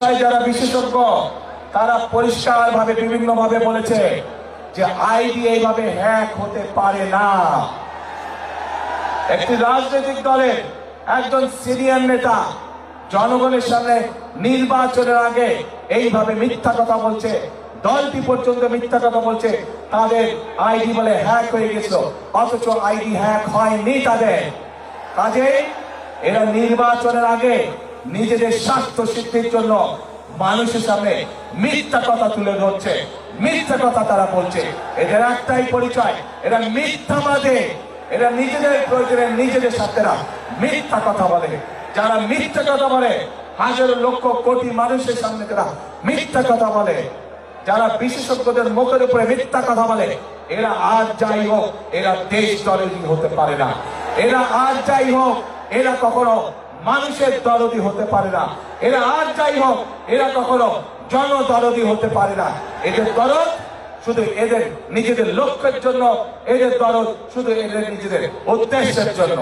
যারা বিশেষজ্ঞ তারা পরিষ্কারভাবে বিভিন্নভাবে বলেছে যে আইডি এইভাবে হ্যাক হতে পারে না। একটি রাজনৈতিক দলের একজন সিনিয়র নেতা জনগণের সামনে নির্বাচনের আগে এইভাবে মিথ্যা কথা বলছে, দলটি পর্যন্ত মিথ্যা কথা বলছে তাদের আইডি বলে হ্যাক হয়ে গেছিল, অথচ আইডি হ্যাক হয়নি তাদের। কাজে এরা নির্বাচনের আগে নিজেদের স্বার্থ সিদ্ধির জন্য মানুষের সামনে মিথ্যা কথা তুলে ধরছে, মিথ্যা কথা তারা বলছে। এদের একটাই পরিচয়, এরা মিথ্যাবাদী, এরা নিজেদের প্রয়োজনে নিজেদের সাথে মিথ্যা কথা বলে। যারা মিথ্যা কথা বলে, হাজার লক্ষ কোটি মানুষের সামনে তারা মিথ্যা কথা বলে, যারা বিশেষজ্ঞদের মুখের উপরে মিথ্যা কথা বলে, এরা আর যাই হোক এরা দেশ দরদি হতে পারে না। এরা আর যাই হোক এরা কখনো মানুষের দরদি হতে পারে না। এরা আর যাই হোক এরা কখনো জনদরদি হতে পারে না। এদের দরদ শুধু এদের নিজেদের লক্ষ্যের জন্য, এদের দরদ শুধু এদের নিজেদের উদ্দেশ্যের জন্য।